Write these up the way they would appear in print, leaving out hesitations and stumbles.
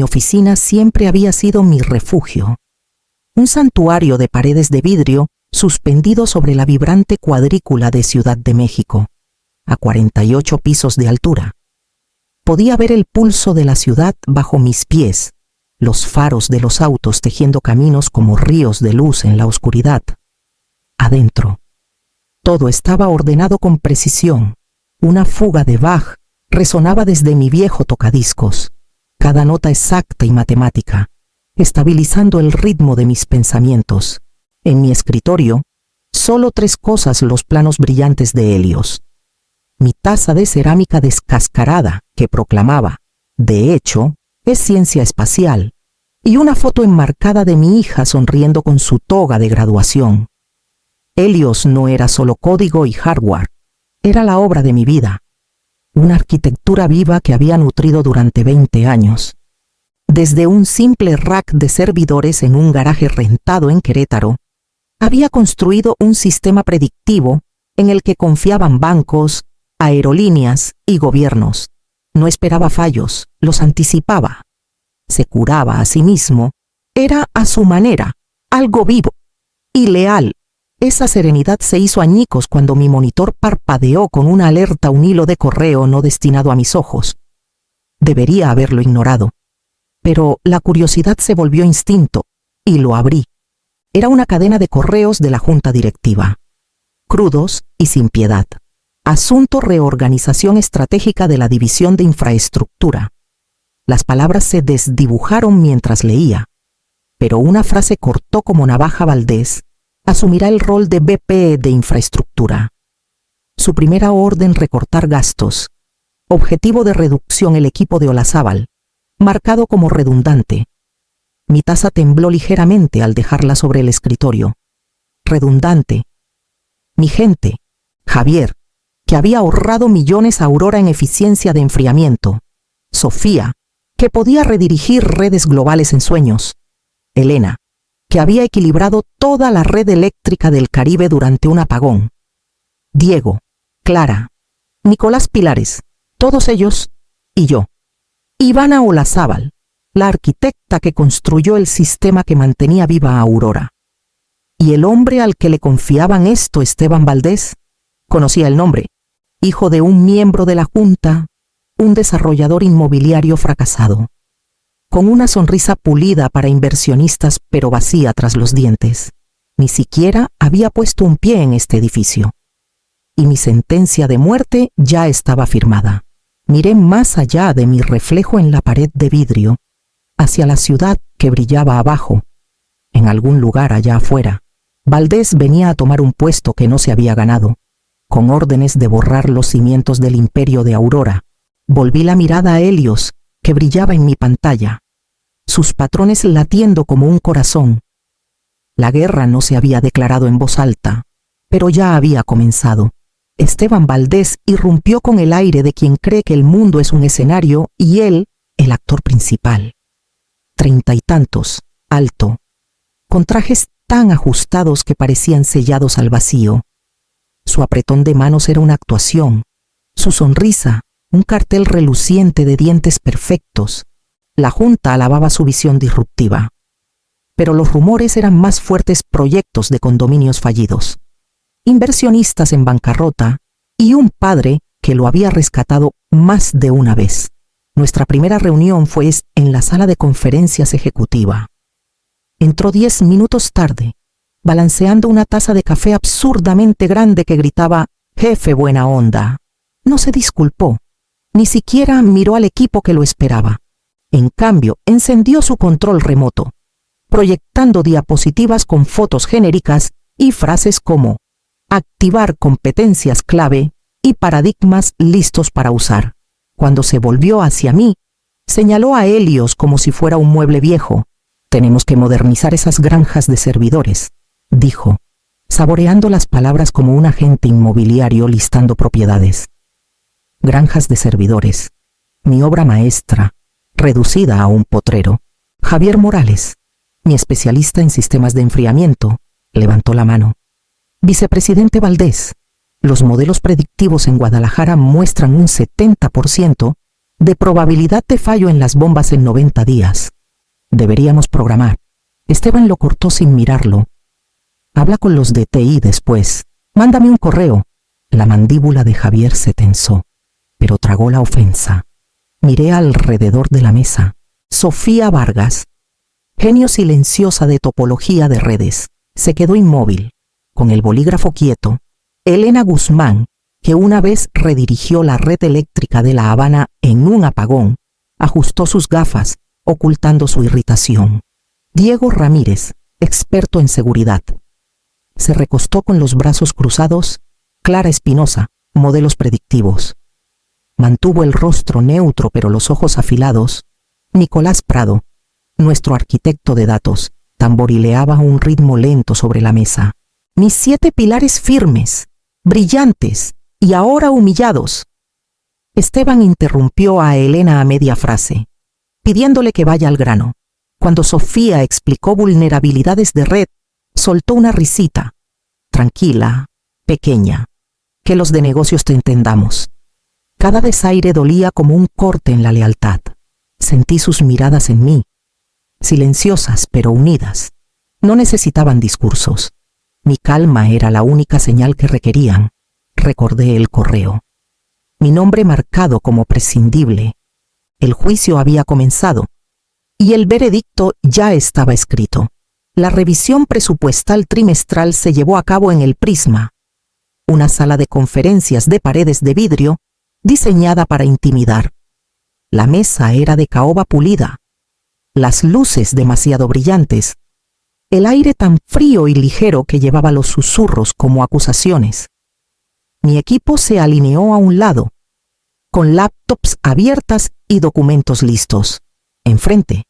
oficina siempre había sido mi refugio. Un santuario de paredes de vidrio suspendido sobre la vibrante cuadrícula de Ciudad de México, a 48 pisos de altura. Podía ver el pulso de la ciudad bajo mis pies, los faros de los autos tejiendo caminos como ríos de luz en la oscuridad. Adentro, todo estaba ordenado con precisión. Una fuga de Bach resonaba desde mi viejo tocadiscos, cada nota exacta y matemática, estabilizando el ritmo de mis pensamientos. En mi escritorio, solo 3 cosas: los planos brillantes de Helios, mi taza de cerámica descascarada que proclamaba, de hecho, es ciencia espacial, y una foto enmarcada de mi hija sonriendo con su toga de graduación. Helios no era solo código y hardware, era la obra de mi vida, una arquitectura viva que había nutrido durante 20 años. Desde un simple rack de servidores en un garaje rentado en Querétaro, había construido un sistema predictivo en el que confiaban bancos, aerolíneas y gobiernos. No esperaba fallos, los anticipaba. Se curaba a sí mismo, era a su manera, algo vivo y leal. Esa serenidad se hizo añicos cuando mi monitor parpadeó con una alerta, un hilo de correo no destinado a mis ojos. Debería haberlo ignorado, pero la curiosidad se volvió instinto y lo abrí. Era una cadena de correos de la junta directiva, crudos y sin piedad. Asunto: reorganización estratégica de la división de infraestructura. Las palabras se desdibujaron mientras leía, pero una frase cortó como navaja: Valdés asumirá el rol de VP de infraestructura. Su primera orden: recortar gastos. Objetivo de reducción: el equipo de Olazábal, marcado como redundante. Mi taza tembló ligeramente al dejarla sobre el escritorio. Redundante. Mi gente, Javier, que había ahorrado millones a Aurora en eficiencia de enfriamiento. Sofía, que podía redirigir redes globales en sueños. Elena, que había equilibrado toda la red eléctrica del Caribe durante un apagón. Diego, Clara, Nicolás Pilares, todos ellos, y yo. Ivana Olazábal, la arquitecta que construyó el sistema que mantenía viva a Aurora. Y el hombre al que le confiaban esto, Esteban Valdés, conocía el nombre, hijo de un miembro de la Junta, un desarrollador inmobiliario fracasado, con una sonrisa pulida para inversionistas pero vacía tras los dientes. Ni siquiera había puesto un pie en este edificio. Y mi sentencia de muerte ya estaba firmada. Miré más allá de mi reflejo en la pared de vidrio, hacia la ciudad que brillaba abajo. En algún lugar allá afuera, Valdés venía a tomar un puesto que no se había ganado, con órdenes de borrar los cimientos del imperio de Aurora. Volví la mirada a Helios, que brillaba en mi pantalla, sus patrones latiendo como un corazón. La guerra no se había declarado en voz alta, pero ya había comenzado. Esteban Valdés irrumpió con el aire de quien cree que el mundo es un escenario y él, el actor principal. 30 y tantos, alto, con trajes tan ajustados que parecían sellados al vacío. Su apretón de manos era una actuación, su sonrisa, un cartel reluciente de dientes perfectos. La Junta alababa su visión disruptiva. Pero los rumores eran más fuertes: proyectos de condominios fallidos, inversionistas en bancarrota y un padre que lo había rescatado más de una vez. Nuestra primera reunión fue en la sala de conferencias ejecutiva. Entró 10 minutos tarde, balanceando una taza de café absurdamente grande que gritaba: «Jefe buena onda». No se disculpó, ni siquiera miró al equipo que lo esperaba. En cambio, encendió su control remoto, proyectando diapositivas con fotos genéricas y frases como «activar competencias clave» y «paradigmas listos para usar». Cuando se volvió hacia mí, señaló a Helios como si fuera un mueble viejo. «Tenemos que modernizar esas granjas de servidores», dijo, saboreando las palabras como un agente inmobiliario listando propiedades. Granjas de servidores, mi obra maestra, reducida a un potrero. Javier Morales, mi especialista en sistemas de enfriamiento, levantó la mano. Vicepresidente Valdés, los modelos predictivos en Guadalajara muestran un 70% de probabilidad de fallo en las bombas en 90 días. Deberíamos programar. Esteban lo cortó sin mirarlo. Habla con los de TI después. Mándame un correo. La mandíbula de Javier se tensó, pero tragó la ofensa. Miré alrededor de la mesa. Sofía Vargas, genio silenciosa de topología de redes, se quedó inmóvil, con el bolígrafo quieto. Elena Guzmán, que una vez redirigió la red eléctrica de La Habana en un apagón, ajustó sus gafas, ocultando su irritación. Diego Ramírez, experto en seguridad, se recostó con los brazos cruzados. Clara Espinosa, modelos predictivos. Mantuvo el rostro neutro pero los ojos afilados. Nicolás Prado, nuestro arquitecto de datos, tamborileaba un ritmo lento sobre la mesa. Mis 7 pilares firmes, brillantes y ahora humillados. Esteban interrumpió a Elena a media frase, pidiéndole que vaya al grano. Cuando Sofía explicó vulnerabilidades de red, soltó una risita, tranquila, pequeña. Que los de negocios te entendamos. Cada desaire dolía como un corte en la lealtad. Sentí sus miradas en mí, silenciosas pero unidas. No necesitaban discursos. Mi calma era la única señal que requerían. Recordé el correo. Mi nombre marcado como prescindible. El juicio había comenzado y el veredicto ya estaba escrito. La revisión presupuestal trimestral se llevó a cabo en el Prisma, una sala de conferencias de paredes de vidrio diseñada para intimidar. La mesa era de caoba pulida, las luces demasiado brillantes, el aire tan frío y ligero que llevaba los susurros como acusaciones. Mi equipo se alineó a un lado, con laptops abiertas y documentos listos. Enfrente,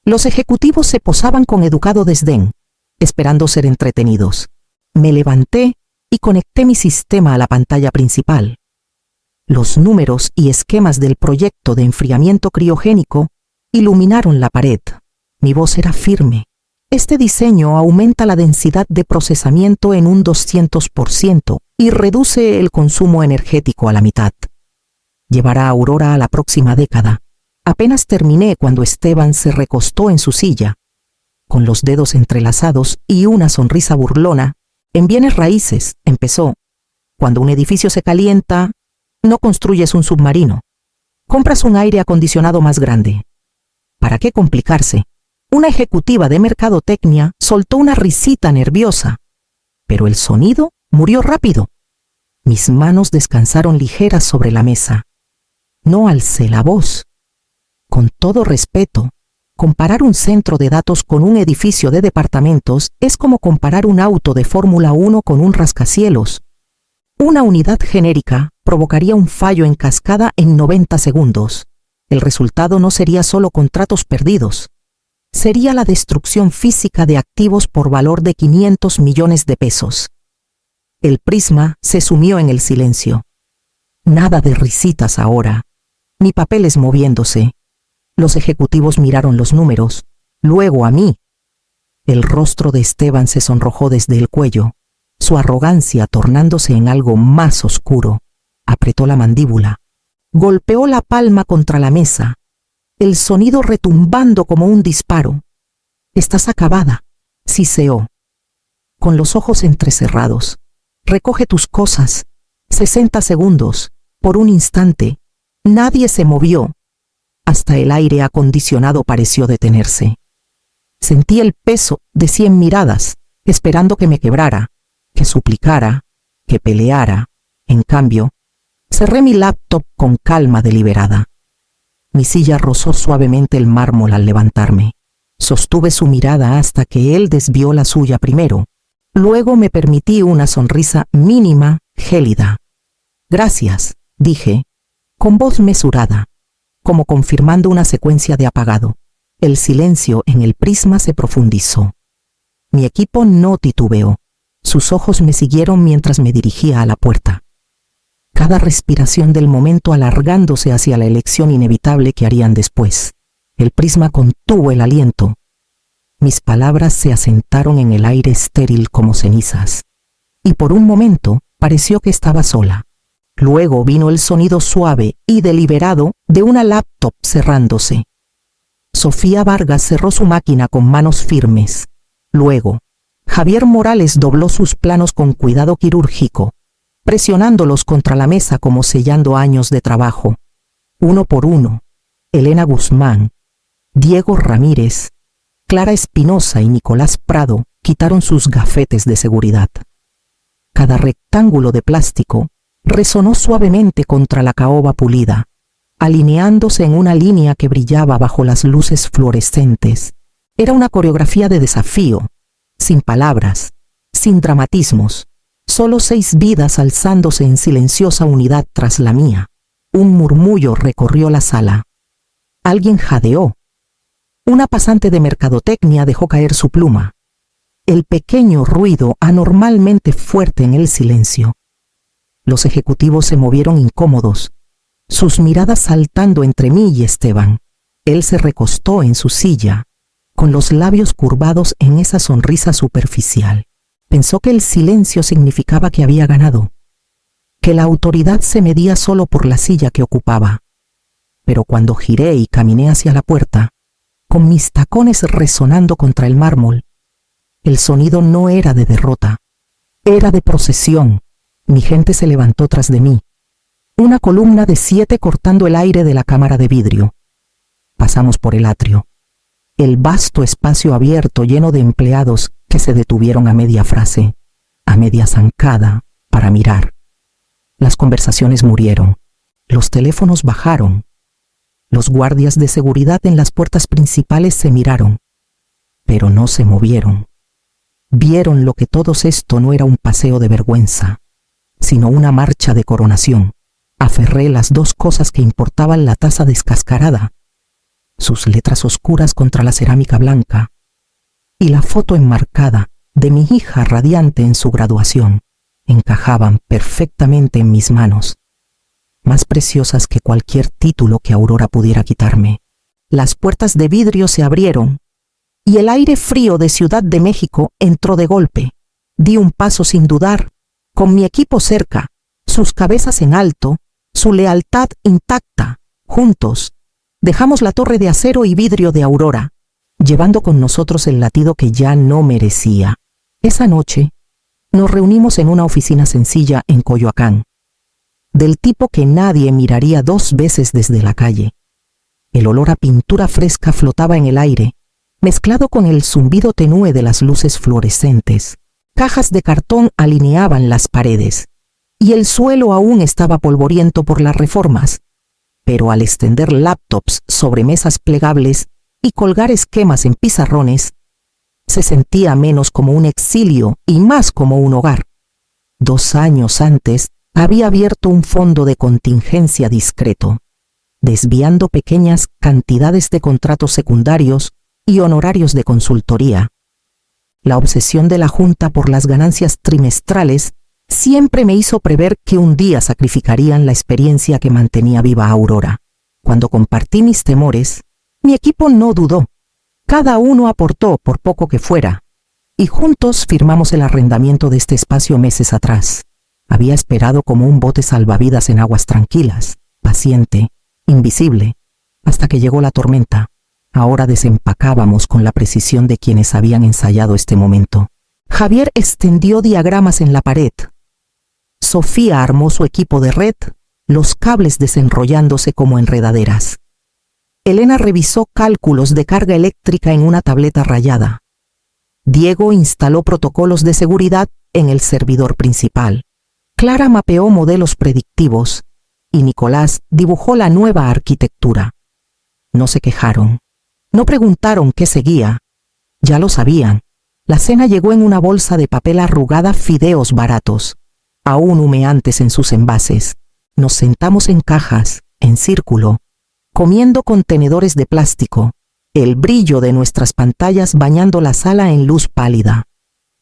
los ejecutivos se posaban con educado desdén, esperando ser entretenidos. Me levanté y conecté mi sistema a la pantalla principal. Los números y esquemas del proyecto de enfriamiento criogénico iluminaron la pared. Mi voz era firme. Este diseño aumenta la densidad de procesamiento en un 200% y reduce el consumo energético a la mitad. Llevará a Aurora a la próxima década. Apenas terminé cuando Esteban se recostó en su silla, con los dedos entrelazados y una sonrisa burlona. En bienes raíces, empezó. Cuando un edificio se calienta, no construyes un submarino. Compras un aire acondicionado más grande. ¿Para qué complicarse? Una ejecutiva de mercadotecnia soltó una risita nerviosa, pero el sonido murió rápido. Mis manos descansaron ligeras sobre la mesa. No alcé la voz. Con todo respeto, comparar un centro de datos con un edificio de departamentos es como comparar un auto de Fórmula 1 con un rascacielos. Una unidad genérica provocaría un fallo en cascada en 90 segundos. El resultado no sería solo contratos perdidos. Sería la destrucción física de activos por valor de 500 millones de pesos. El Prisma se sumió en el silencio. Nada de risitas ahora, ni papeles moviéndose. Los ejecutivos miraron los números, luego a mí. El rostro de Esteban se sonrojó desde el cuello, su arrogancia tornándose en algo más oscuro. Apretó la mandíbula, golpeó la palma contra la mesa, el sonido retumbando como un disparo. Estás acabada, siseó, con los ojos entrecerrados. Recoge tus cosas. 60 segundos, por un instante. Nadie se movió. Hasta el aire acondicionado pareció detenerse. Sentí el peso de 100 miradas, esperando que me quebrara, que suplicara, que peleara. En cambio, cerré mi laptop con calma deliberada. Mi silla rozó suavemente el mármol al levantarme. Sostuve su mirada hasta que él desvió la suya primero. Luego me permití una sonrisa mínima, gélida. Gracias, dije, con voz mesurada, como confirmando una secuencia de apagado. El silencio en el Prisma se profundizó. Mi equipo no titubeó. Sus ojos me siguieron mientras me dirigía a la puerta. Cada respiración del momento alargándose hacia la elección inevitable que harían después. El Prisma contuvo el aliento. Mis palabras se asentaron en el aire estéril como cenizas. Y por un momento pareció que estaba sola. Luego vino el sonido suave y deliberado de una laptop cerrándose. Sofía Vargas cerró su máquina con manos firmes. Luego, Javier Morales dobló sus planos con cuidado quirúrgico, presionándolos contra la mesa como sellando años de trabajo. Uno por uno, Elena Guzmán, Diego Ramírez, Clara Espinosa y Nicolás Prado quitaron sus gafetes de seguridad. Cada rectángulo de plástico resonó suavemente contra la caoba pulida, alineándose en una línea que brillaba bajo las luces fluorescentes. Era una coreografía de desafío, sin palabras, sin dramatismos, solo 6 vidas alzándose en silenciosa unidad tras la mía. Un murmullo recorrió la sala. Alguien jadeó. Una pasante de mercadotecnia dejó caer su pluma. El pequeño ruido anormalmente fuerte en el silencio. Los ejecutivos se movieron incómodos, sus miradas saltando entre mí y Esteban. Él se recostó en su silla, con los labios curvados en esa sonrisa superficial. Pensó que el silencio significaba que había ganado, que la autoridad se medía solo por la silla que ocupaba. Pero cuando giré y caminé hacia la puerta, con mis tacones resonando contra el mármol, el sonido no era de derrota, era de procesión. Mi gente se levantó tras de mí, una columna de 7 cortando el aire de la cámara de vidrio. Pasamos por el atrio, el vasto espacio abierto lleno de empleados que se detuvieron a media frase, a media zancada, para mirar. Las conversaciones murieron, los teléfonos bajaron, los guardias de seguridad en las puertas principales se miraron, pero no se movieron. Vieron lo que todos esto no era un paseo de vergüenza, sino una marcha de coronación. Aferré las 2 cosas que importaban: la taza descascarada, sus letras oscuras contra la cerámica blanca, y la foto enmarcada de mi hija radiante en su graduación. Encajaban perfectamente en mis manos, más preciosas que cualquier título que Aurora pudiera quitarme. Las puertas de vidrio se abrieron, y el aire frío de Ciudad de México entró de golpe. Di un paso sin dudar, con mi equipo cerca, sus cabezas en alto, su lealtad intacta. Juntos, dejamos la torre de acero y vidrio de Aurora, llevando con nosotros el latido que ya no merecía. Esa noche, nos reunimos en una oficina sencilla en Coyoacán, del tipo que nadie miraría 2 veces desde la calle. El olor a pintura fresca flotaba en el aire, mezclado con el zumbido tenue de las luces fluorescentes. Cajas de cartón alineaban las paredes, y el suelo aún estaba polvoriento por las reformas. Pero al extender laptops sobre mesas plegables y colgar esquemas en pizarrones, se sentía menos como un exilio y más como un hogar. 2 años antes había abierto un fondo de contingencia discreto, desviando pequeñas cantidades de contratos secundarios y honorarios de consultoría. La obsesión de la Junta por las ganancias trimestrales siempre me hizo prever que un día sacrificarían la experiencia que mantenía viva a Aurora. Cuando compartí mis temores, mi equipo no dudó. Cada uno aportó, por poco que fuera, y juntos firmamos el arrendamiento de este espacio meses atrás. Había esperado como un bote salvavidas en aguas tranquilas, paciente, invisible, hasta que llegó la tormenta. Ahora desempacábamos con la precisión de quienes habían ensayado este momento. Javier extendió diagramas en la pared. Sofía armó su equipo de red, los cables desenrollándose como enredaderas. Elena revisó cálculos de carga eléctrica en una tableta rayada. Diego instaló protocolos de seguridad en el servidor principal. Clara mapeó modelos predictivos y Nicolás dibujó la nueva arquitectura. No se quejaron. No preguntaron qué seguía. Ya lo sabían. La cena llegó en una bolsa de papel arrugada, fideos baratos, aún humeantes en sus envases. Nos sentamos en cajas, en círculo, comiendo con tenedores de plástico, el brillo de nuestras pantallas bañando la sala en luz pálida.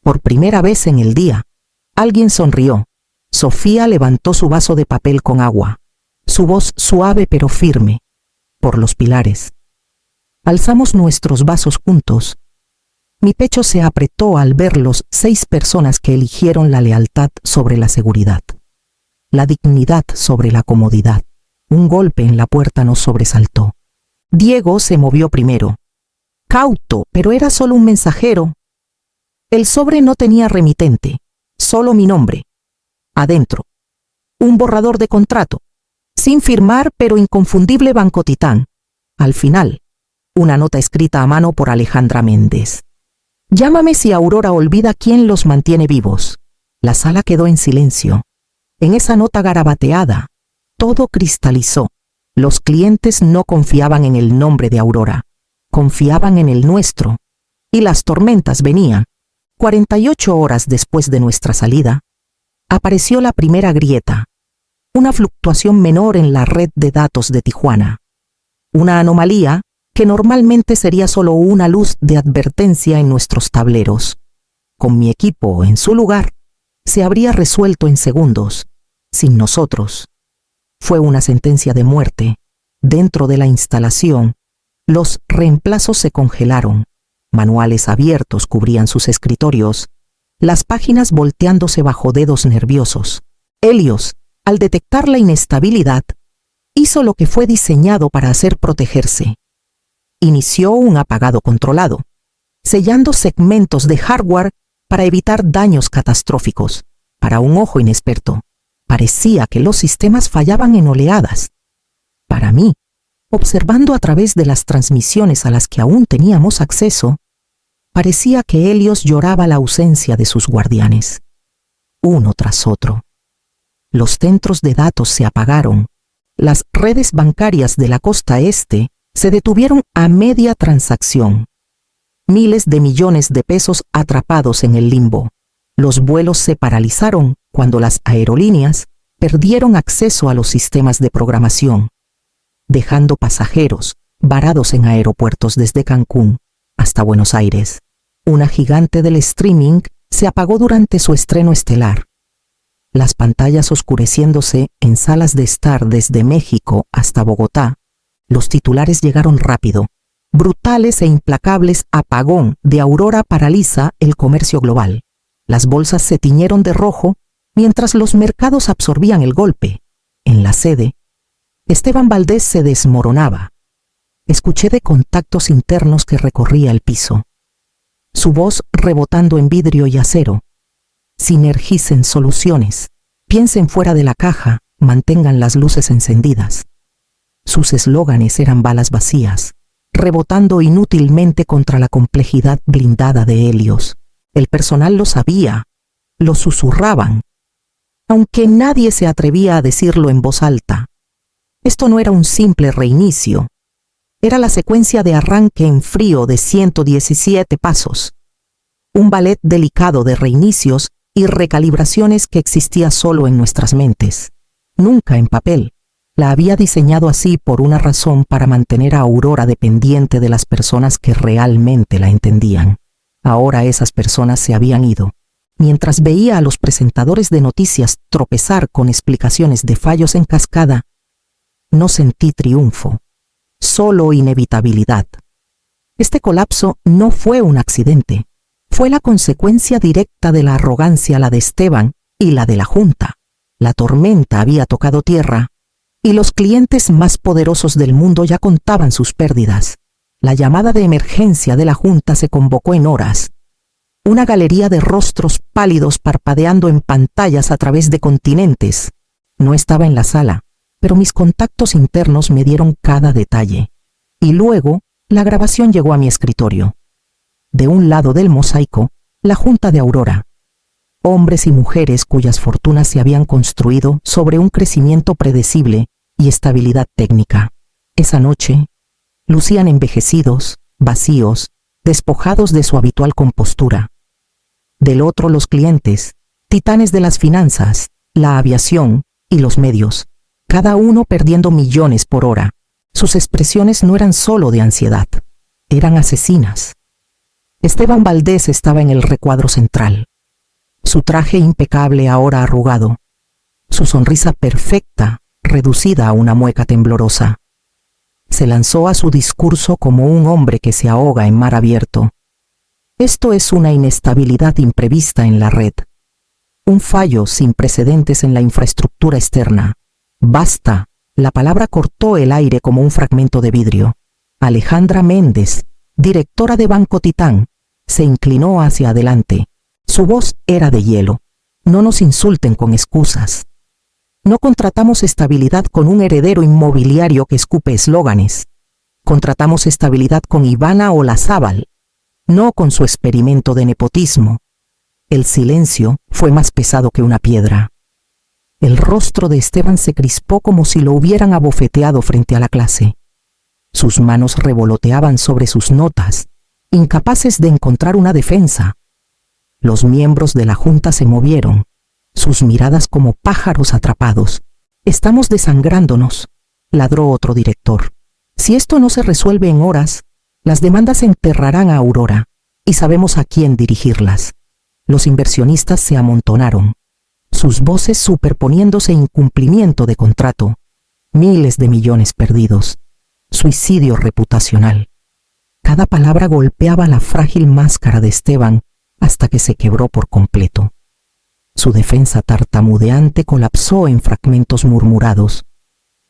Por primera vez en el día, alguien sonrió. Sofía levantó su vaso de papel con agua, su voz suave pero firme, por los pilares. Alzamos nuestros vasos juntos. Mi pecho se apretó al ver los 6 personas que eligieron la lealtad sobre la seguridad. la dignidad sobre la comodidad. Un golpe en la puerta nos sobresaltó. Diego se movió primero. Cauto, pero era solo un mensajero. El sobre no tenía remitente, solo mi nombre. Adentro, un borrador de contrato, sin firmar pero inconfundible Banco Titán. Al final, una nota escrita a mano por Alejandra Méndez. Llámame si Aurora olvida quién los mantiene vivos. La sala quedó en silencio. En esa nota garabateada, todo cristalizó. Los clientes no confiaban en el nombre de Aurora, confiaban en el nuestro. Y las tormentas venían. 48 horas después de nuestra salida, apareció la primera grieta, una fluctuación menor en la red de datos de Tijuana. Una anomalía que normalmente sería solo una luz de advertencia en nuestros tableros. Con mi equipo en su lugar, se habría resuelto en segundos, sin nosotros. Fue una sentencia de muerte. Dentro de la instalación, los reemplazos se congelaron. Manuales abiertos cubrían sus escritorios, las páginas volteándose bajo dedos nerviosos. Helios, al detectar la inestabilidad, hizo lo que fue diseñado para hacer: protegerse. Inició un apagado controlado, sellando segmentos de hardware para evitar daños catastróficos. Para un ojo inexperto, parecía que los sistemas fallaban en oleadas. Para mí, observando a través de las transmisiones a las que aún teníamos acceso, parecía que Helios lloraba la ausencia de sus guardianes, uno tras otro. Los centros de datos se apagaron, las redes bancarias de la costa este se detuvieron a media transacción. Miles de millones de pesos atrapados en el limbo. Los vuelos se paralizaron cuando las aerolíneas perdieron acceso a los sistemas de programación, dejando pasajeros varados en aeropuertos desde Cancún hasta Buenos Aires. Una gigante del streaming se apagó durante su estreno estelar. Las pantallas oscureciéndose en salas de estar desde México hasta Bogotá. Los titulares llegaron rápido. Brutales e implacables: apagón de Aurora paraliza el comercio global. Las bolsas se tiñeron de rojo mientras los mercados absorbían el golpe. En la sede, Esteban Valdés se desmoronaba. Escuché de contactos internos que recorría el piso. Su voz rebotando en vidrio y acero. Sinergicen soluciones, piensen fuera de la caja, mantengan las luces encendidas. Sus eslóganes eran balas vacías, rebotando inútilmente contra la complejidad blindada de Helios. El personal lo sabía, lo susurraban, aunque nadie se atrevía a decirlo en voz alta. Esto no era un simple reinicio, era la secuencia de arranque en frío de 117 pasos. Un ballet delicado de reinicios y recalibraciones que existía solo en nuestras mentes, nunca en papel. La había diseñado así por una razón: para mantener a Aurora dependiente de las personas que realmente la entendían. Ahora esas personas se habían ido. Mientras veía a los presentadores de noticias tropezar con explicaciones de fallos en cascada, no sentí triunfo, solo inevitabilidad. Este colapso no fue un accidente, fue la consecuencia directa de la arrogancia, la de Esteban y la de la Junta. La tormenta había tocado tierra y los clientes más poderosos del mundo ya contaban sus pérdidas. La llamada de emergencia de la Junta se convocó en horas. Una galería de rostros pálidos parpadeando en pantallas a través de continentes. No estaba en la sala, pero mis contactos internos me dieron cada detalle. Y luego, la grabación llegó a mi escritorio. De un lado del mosaico, la Junta de Aurora. Hombres y mujeres cuyas fortunas se habían construido sobre un crecimiento predecible y estabilidad técnica. Esa noche, lucían envejecidos, vacíos, despojados de su habitual compostura. Del otro, los clientes, titanes de las finanzas, la aviación y los medios, cada uno perdiendo millones por hora. Sus expresiones no eran solo de ansiedad, eran asesinas. Esteban Valdés estaba en el recuadro central. Su traje impecable ahora arrugado, su sonrisa perfecta reducida a una mueca temblorosa. Se lanzó a su discurso como un hombre que se ahoga en mar abierto. Esto es una inestabilidad imprevista en la red. Un fallo sin precedentes en la infraestructura externa. Basta. La palabra cortó el aire como un fragmento de vidrio. Alejandra Méndez, directora de Banco Titán, se inclinó hacia adelante. Su voz era de hielo. No nos insulten con excusas. No contratamos estabilidad con un heredero inmobiliario que escupe eslóganes. Contratamos estabilidad con Ivana Olazábal, no con su experimento de nepotismo. El silencio fue más pesado que una piedra. El rostro de Esteban se crispó como si lo hubieran abofeteado frente a la clase. Sus manos revoloteaban sobre sus notas, incapaces de encontrar una defensa. Los miembros de la junta se movieron, sus miradas como pájaros atrapados. «Estamos desangrándonos», ladró otro director. «Si esto no se resuelve en horas, las demandas enterrarán a Aurora, y sabemos a quién dirigirlas». Los inversionistas se amontonaron, sus voces superponiéndose incumplimiento de contrato, miles de millones perdidos, suicidio reputacional. Cada palabra golpeaba la frágil máscara de Esteban hasta que se quebró por completo. Su defensa tartamudeante colapsó en fragmentos murmurados,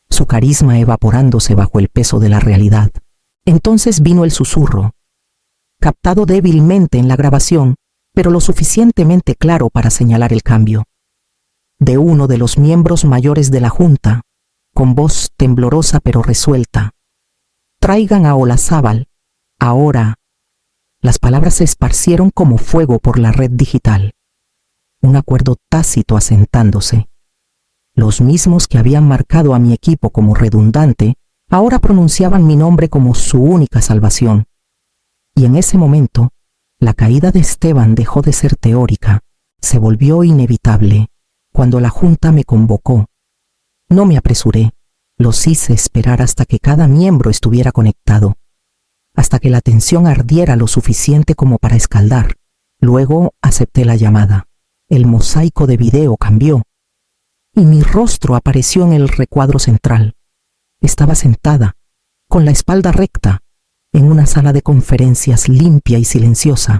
su carisma evaporándose bajo el peso de la realidad. Entonces vino el susurro, captado débilmente en la grabación, pero lo suficientemente claro para señalar el cambio. De uno de los miembros mayores de la junta, con voz temblorosa pero resuelta: «Traigan a Olazábal, ahora». Las palabras se esparcieron como fuego por la red digital. Un acuerdo tácito asentándose. Los mismos que habían marcado a mi equipo como redundante, ahora pronunciaban mi nombre como su única salvación. Y en ese momento, la caída de Esteban dejó de ser teórica, se volvió inevitable. Cuando la junta me convocó, no me apresuré, los hice esperar hasta que cada miembro estuviera conectado, hasta que la tensión ardiera lo suficiente como para escaldar. Luego acepté la llamada. El mosaico de video cambió, y mi rostro apareció en el recuadro central. Estaba sentada, con la espalda recta, en una sala de conferencias limpia y silenciosa,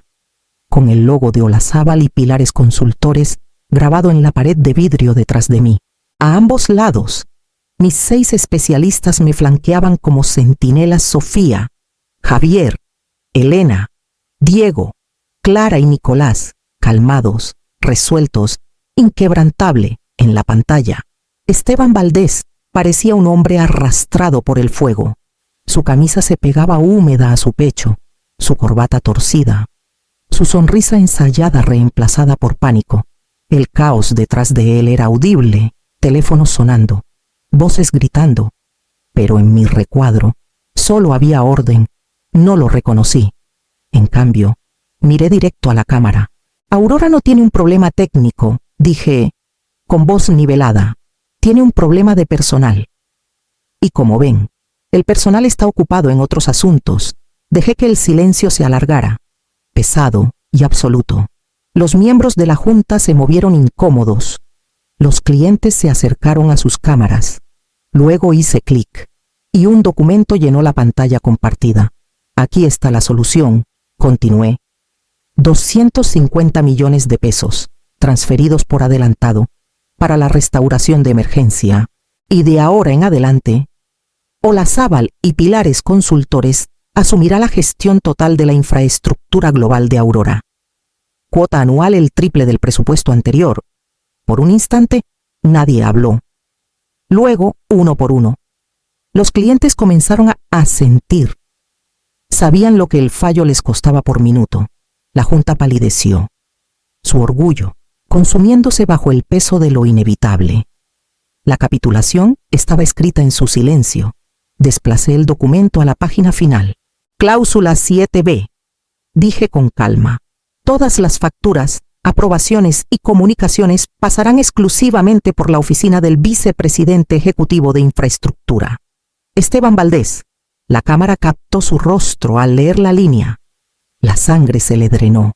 con el logo de Olazábal y Pilares Consultores grabado en la pared de vidrio detrás de mí. A ambos lados, mis 6 especialistas me flanqueaban como centinelas: Sofía, Javier, Elena, Diego, Clara y Nicolás, calmados, resueltos, inquebrantable en la pantalla. Esteban Valdés parecía un hombre arrastrado por el fuego. Su camisa se pegaba húmeda a su pecho, su corbata torcida, su sonrisa ensayada reemplazada por pánico. El caos detrás de él era audible, teléfonos sonando, voces gritando, pero en mi recuadro solo había orden. No lo reconocí. En cambio, miré directo a la cámara. «Aurora no tiene un problema técnico», dije, con voz nivelada. «Tiene un problema de personal. Y como ven, el personal está ocupado en otros asuntos». Dejé que el silencio se alargara, pesado y absoluto. Los miembros de la junta se movieron incómodos. Los clientes se acercaron a sus cámaras. Luego hice clic, y un documento llenó la pantalla compartida. «Aquí está la solución», continué. 250 millones de pesos, transferidos por adelantado, para la restauración de emergencia. Y de ahora en adelante, Olazábal y Pilares Consultores asumirá la gestión total de la infraestructura global de Aurora. Cuota anual el triple del presupuesto anterior. Por un instante, nadie habló. Luego, uno por uno, los clientes comenzaron a asentir. Sabían lo que el fallo les costaba por minuto. La junta palideció, su orgullo consumiéndose bajo el peso de lo inevitable. La capitulación estaba escrita en su silencio. Desplacé el documento a la página final. «Cláusula 7b», dije con calma. «Todas las facturas, aprobaciones y comunicaciones pasarán exclusivamente por la oficina del vicepresidente ejecutivo de infraestructura, Esteban Valdés». La cámara captó su rostro al leer la línea. La sangre se le drenó,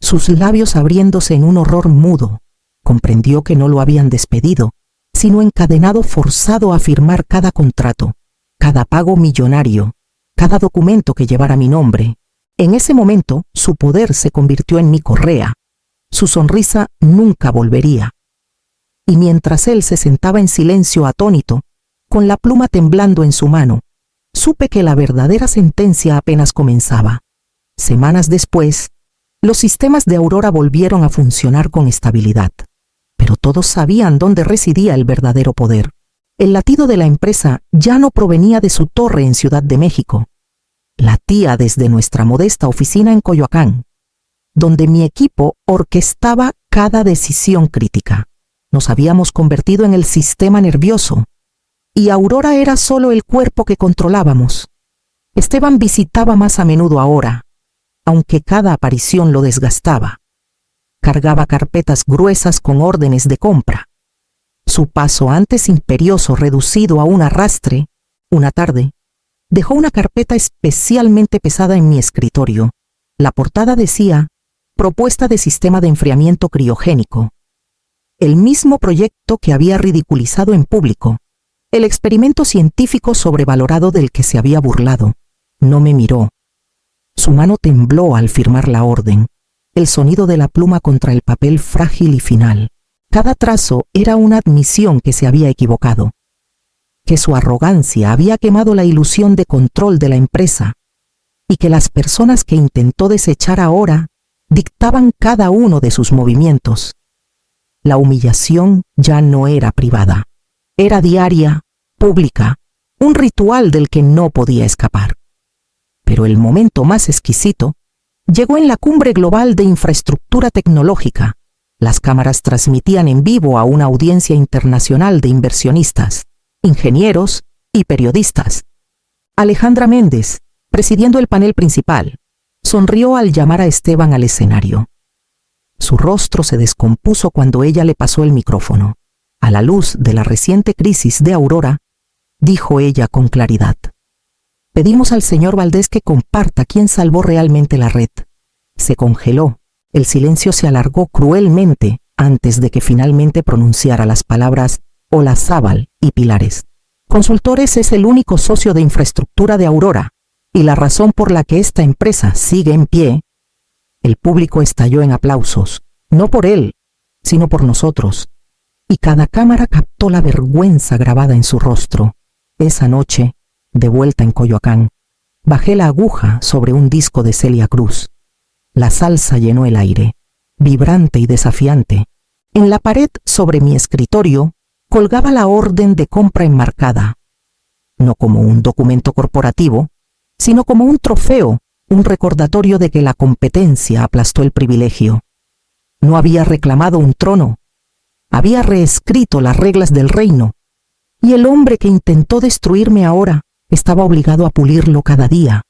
sus labios abriéndose en un horror mudo. Comprendió que no lo habían despedido, sino encadenado forzado a firmar cada contrato, cada pago millonario, cada documento que llevara mi nombre. En ese momento, su poder se convirtió en mi correa. Su sonrisa nunca volvería. Y mientras él se sentaba en silencio atónito, con la pluma temblando en su mano, supe que la verdadera sentencia apenas comenzaba. Semanas después, los sistemas de Aurora volvieron a funcionar con estabilidad. Pero todos sabían dónde residía el verdadero poder. El latido de la empresa ya no provenía de su torre en Ciudad de México. Latía desde nuestra modesta oficina en Coyoacán, donde mi equipo orquestaba cada decisión crítica. Nos habíamos convertido en el sistema nervioso, y Aurora era solo el cuerpo que controlábamos. Esteban visitaba más a menudo ahora, aunque cada aparición lo desgastaba. Cargaba carpetas gruesas con órdenes de compra. Su paso antes imperioso reducido a un arrastre, una tarde, dejó una carpeta especialmente pesada en mi escritorio. La portada decía: Propuesta de sistema de enfriamiento criogénico. El mismo proyecto que había ridiculizado en público. El experimento científico sobrevalorado del que se había burlado. No me miró. Su mano tembló al firmar la orden. El sonido de la pluma contra el papel frágil y final. Cada trazo era una admisión que se había equivocado. Que su arrogancia había quemado la ilusión de control de la empresa. Y que las personas que intentó desechar ahora dictaban cada uno de sus movimientos. La humillación ya no era privada. Era diaria, pública, un ritual del que no podía escapar. Pero el momento más exquisito llegó en la cumbre global de infraestructura tecnológica. Las cámaras transmitían en vivo a una audiencia internacional de inversionistas, ingenieros y periodistas. Alejandra Méndez, presidiendo el panel principal, sonrió al llamar a Esteban al escenario. Su rostro se descompuso cuando ella le pasó el micrófono. A la luz de la reciente crisis de Aurora, dijo ella con claridad: pedimos al señor Valdés que comparta quién salvó realmente la red. Se congeló. El silencio se alargó cruelmente antes de que finalmente pronunciara las palabras Olazábal y Pilares. Consultores es el único socio de infraestructura de Aurora, y la razón por la que esta empresa sigue en pie. El público estalló en aplausos, no por él, sino por nosotros, y cada cámara captó la vergüenza grabada en su rostro. Esa noche, de vuelta en Coyoacán, bajé la aguja sobre un disco de Celia Cruz. La salsa llenó el aire, vibrante y desafiante. En la pared sobre mi escritorio colgaba la orden de compra enmarcada, no como un documento corporativo, sino como un trofeo, un recordatorio de que la competencia aplastó el privilegio. No había reclamado un trono, había reescrito las reglas del reino, y el hombre que intentó destruirme ahora estaba obligado a pulirlo cada día.